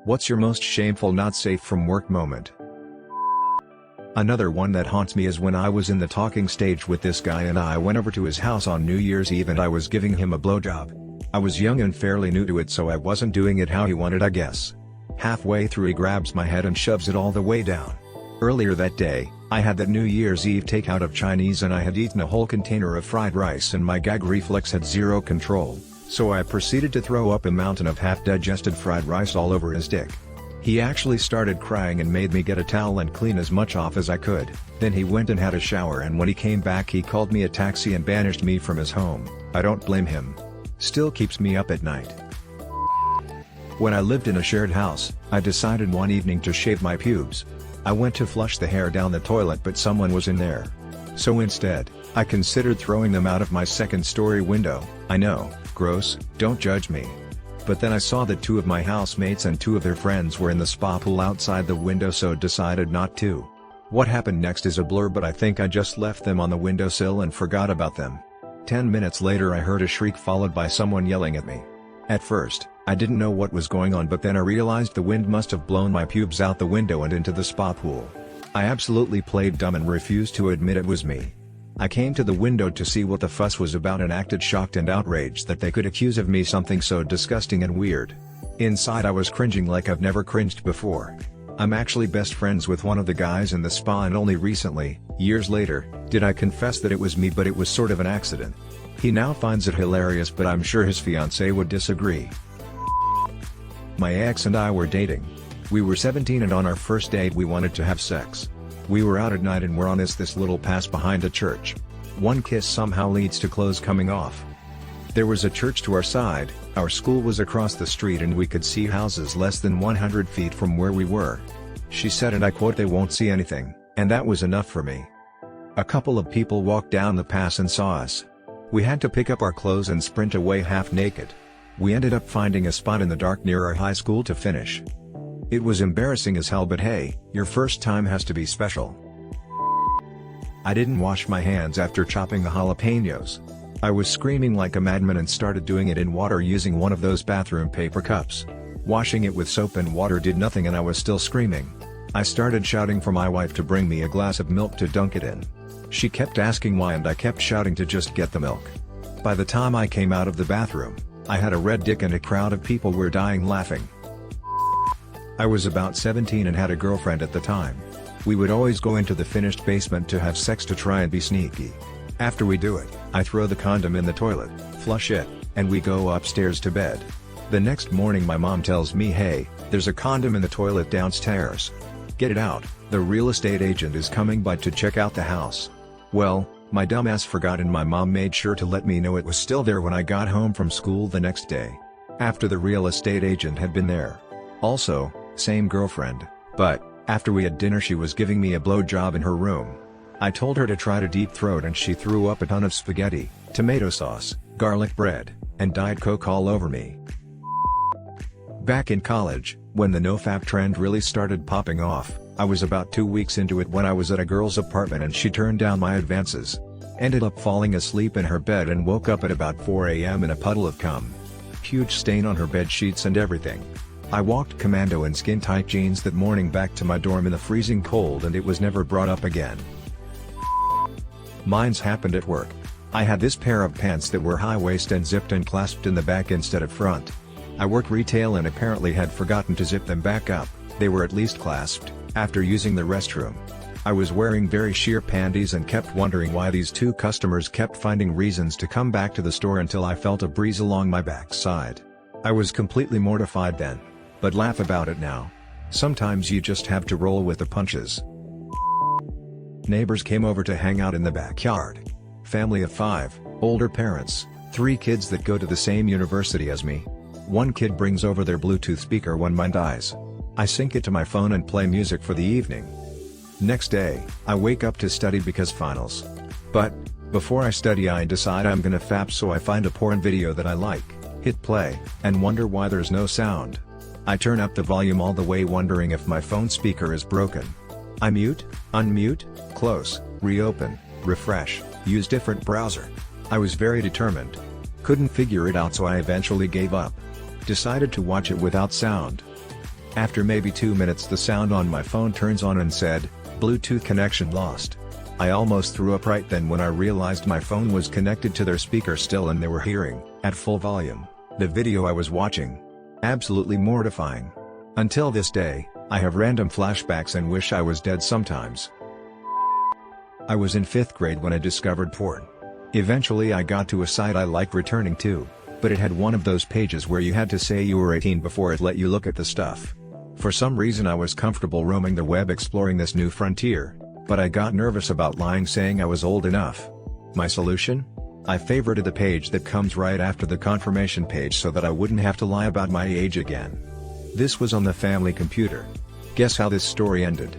What's your most shameful not safe from work moment? Another one that haunts me is when I was in the talking stage with this guy and I went over to his house on New Year's Eve and I was giving him a blowjob. I was young and fairly new to it, so I wasn't doing it how he wanted, I guess. Halfway through he grabs my head and shoves it all the way down. Earlier that day, I had that New Year's Eve takeout of Chinese and I had eaten a whole container of fried rice and my gag reflex had zero control, so I proceeded to throw up a mountain of half-digested fried rice all over his dick. He actually started crying and made me get a towel and clean as much off as I could. Then he went and had a shower, and when he came back he called me a taxi and banished me from his home. I don't blame him. Still keeps me up at night. When I lived in a shared house, I decided one evening to shave my pubes. I went to flush the hair down the toilet but someone was in there. So instead, I considered throwing them out of my second-story window. I know, gross, don't judge me. But then I saw that 2 of my housemates and 2 of their friends were in the spa pool outside the window, so decided not to. What happened next is a blur, but I think I just left them on the windowsill and forgot about them. 10 minutes later I heard a shriek followed by someone yelling at me. At first, I didn't know what was going on, but then I realized the wind must have blown my pubes out the window and into the spa pool. I absolutely played dumb and refused to admit it was me. I came to the window to see what the fuss was about and acted shocked and outraged that they could accuse of me something so disgusting and weird. Inside I was cringing like I've never cringed before. I'm actually best friends with one of the guys in the spa, and only recently, years later, did I confess that it was me, but it was sort of an accident. He now finds it hilarious, but I'm sure his fiancée would disagree. My ex and I were dating. We were 17 and on our first date we wanted to have sex. We were out at night and we're on this little pass behind a church. One kiss somehow leads to clothes coming off. There was a church to our side, our school was across the street, and we could see houses less than 100 feet from where we were. She said, and I quote, "They won't see anything," and that was enough for me. A couple of people walked down the pass and saw us. We had to pick up our clothes and sprint away half naked. We ended up finding a spot in the dark near our high school to finish. It was embarrassing as hell, but hey, your first time has to be special. I didn't wash my hands after chopping the jalapenos. I was screaming like a madman and started doing it in water using one of those bathroom paper cups. Washing it with soap and water did nothing and I was still screaming. I started shouting for my wife to bring me a glass of milk to dunk it in. She kept asking why and I kept shouting to just get the milk. By the time I came out of the bathroom, I had a red dick and a crowd of people were dying laughing. I was about 17 and had a girlfriend at the time. We would always go into the finished basement to have sex to try and be sneaky. After we do it, I throw the condom in the toilet, flush it, and we go upstairs to bed. The next morning my mom tells me, "Hey, there's a condom in the toilet downstairs. Get it out, the real estate agent is coming by to check out the house." Well, my dumbass forgot and my mom made sure to let me know it was still there when I got home from school the next day. After the real estate agent had been there. Also, same girlfriend, but, after we had dinner she was giving me a blowjob in her room. I told her to try to deep throat and she threw up a ton of spaghetti, tomato sauce, garlic bread, and Diet Coke all over me. Back in college, when the nofap trend really started popping off, I was about 2 weeks into it when I was at a girl's apartment and she turned down my advances. Ended up falling asleep in her bed and woke up at about 4 a.m. in a puddle of cum. Huge stain on her bed sheets and everything. I walked commando in skin-tight jeans that morning back to my dorm in the freezing cold and it was never brought up again. Mine's happened at work. I had this pair of pants that were high-waist and zipped and clasped in the back instead of front. I work retail and apparently had forgotten to zip them back up, they were at least clasped, after using the restroom. I was wearing very sheer panties and kept wondering why these 2 customers kept finding reasons to come back to the store until I felt a breeze along my backside. I was completely mortified then. But laugh about it now. Sometimes you just have to roll with the punches. Neighbors came over to hang out in the backyard. Family of 5, older parents, 3 kids that go to the same university as me. One kid brings over their Bluetooth speaker when mine dies. I sync it to my phone and play music for the evening. Next day, I wake up to study because finals. But, before I study I decide I'm gonna fap, so I find a porn video that I like, hit play, and wonder why there's no sound. I turn up the volume all the way wondering if my phone speaker is broken. I mute, unmute, close, reopen, refresh, use different browser. I was very determined. Couldn't figure it out, so I eventually gave up. Decided to watch it without sound. After maybe 2 minutes the sound on my phone turns on and said, "Bluetooth connection lost." I almost threw up right then when I realized my phone was connected to their speaker still and they were hearing, at full volume, the video I was watching. Absolutely mortifying. Until this day, I have random flashbacks and wish I was dead sometimes. I was in 5th grade when I discovered porn. Eventually I got to a site I like returning to, but it had one of those pages where you had to say you were 18 before it let you look at the stuff. For some reason I was comfortable roaming the web exploring this new frontier, but I got nervous about lying saying I was old enough. My solution? I favorited the page that comes right after the confirmation page so that I wouldn't have to lie about my age again. This was on the family computer. Guess how this story ended?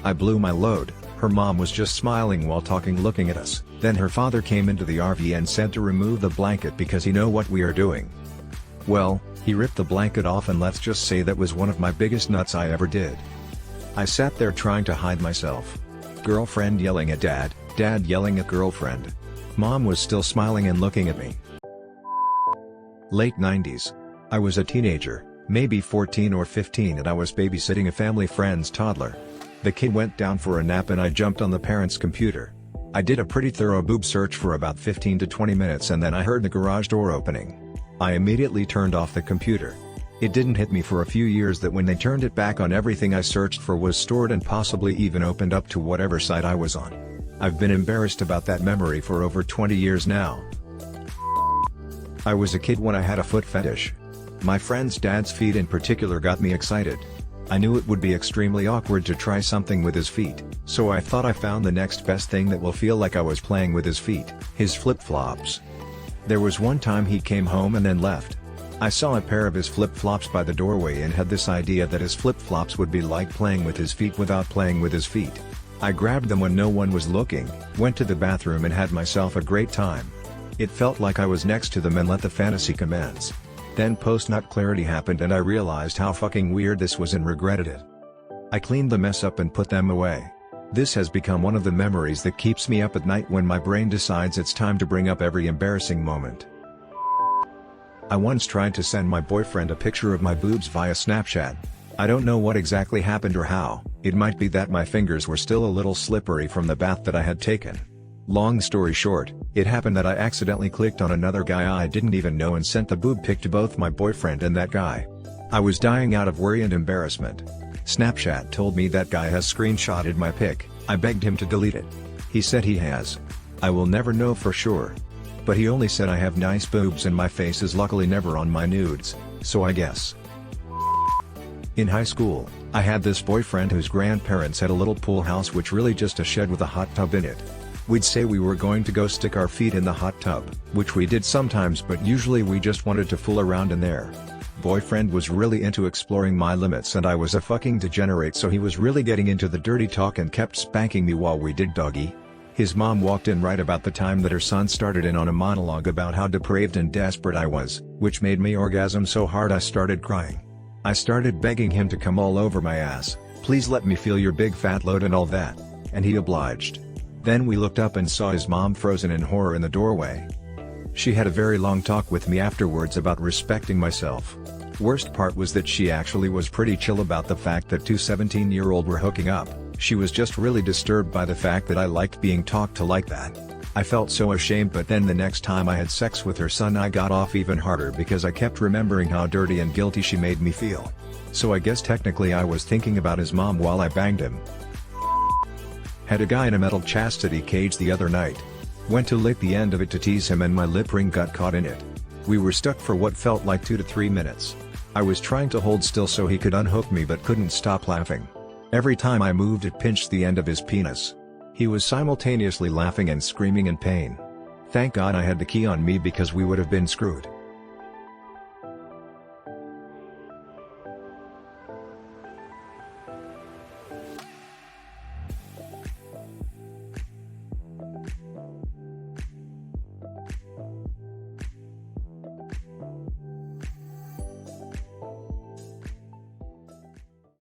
I blew my load. Her mom was just smiling while talking looking at us, then her father came into the RV and said to remove the blanket because he know what we are doing. Well, he ripped the blanket off and let's just say that was one of my biggest nuts I ever did. I sat there trying to hide myself. Girlfriend yelling at dad, dad yelling at girlfriend. Mom was still smiling and looking at me. Late 90s. I was a teenager, maybe 14 or 15 and I was babysitting a family friend's toddler. The kid went down for a nap and I jumped on the parent's computer. I did a pretty thorough boob search for about 15 to 20 minutes and then I heard the garage door opening. I immediately turned off the computer. It didn't hit me for a few years that when they turned it back on everything I searched for was stored and possibly even opened up to whatever site I was on. I've been embarrassed about that memory for over 20 years now. I was a kid when I had a foot fetish. My friend's dad's feet in particular got me excited. I knew it would be extremely awkward to try something with his feet, so I thought I found the next best thing that will feel like I was playing with his feet, his flip-flops. There was one time he came home and then left. I saw a pair of his flip-flops by the doorway and had this idea that his flip-flops would be like playing with his feet without playing with his feet. I grabbed them when no one was looking, went to the bathroom and had myself a great time. It felt like I was next to them and let the fantasy commence. Then post-nut clarity happened and I realized how fucking weird this was and regretted it. I cleaned the mess up and put them away. This has become one of the memories that keeps me up at night when my brain decides it's time to bring up every embarrassing moment. I once tried to send my boyfriend a picture of my boobs via Snapchat. I don't know what exactly happened or how. It might be that my fingers were still a little slippery from the bath that I had taken. Long story short, it happened that I accidentally clicked on another guy I didn't even know and sent the boob pic to both my boyfriend and that guy. I was dying out of worry and embarrassment. Snapchat told me that guy has screenshotted my pic. I begged him to delete it. He said he has. I will never know for sure. But he only said I have nice boobs and my face is luckily never on my nudes, so I guess. In high school, I had this boyfriend whose grandparents had a little pool house which really just a shed with a hot tub in it. We'd say we were going to go stick our feet in the hot tub, which we did sometimes but usually we just wanted to fool around in there. Boyfriend was really into exploring my limits and I was a fucking degenerate so he was really getting into the dirty talk and kept spanking me while we did doggy. His mom walked in right about the time that her son started in on a monologue about how depraved and desperate I was, which made me orgasm so hard I started crying. I started begging him to come all over my ass, please let me feel your big fat load and all that, and he obliged. Then we looked up and saw his mom frozen in horror in the doorway. She had a very long talk with me afterwards about respecting myself. Worst part was that she actually was pretty chill about the fact that two 17-year-olds were hooking up. She was just really disturbed by the fact that I liked being talked to like that. I felt so ashamed, but then the next time I had sex with her son I got off even harder because I kept remembering how dirty and guilty she made me feel. So I guess technically I was thinking about his mom while I banged him. Had a guy in a metal chastity cage the other night. Went to lick the end of it to tease him and my lip ring got caught in it. We were stuck for what felt like 2 to 3 minutes. I was trying to hold still so he could unhook me but couldn't stop laughing. Every time I moved it pinched the end of his penis. He was simultaneously laughing and screaming in pain. Thank God I had the key on me because we would have been screwed.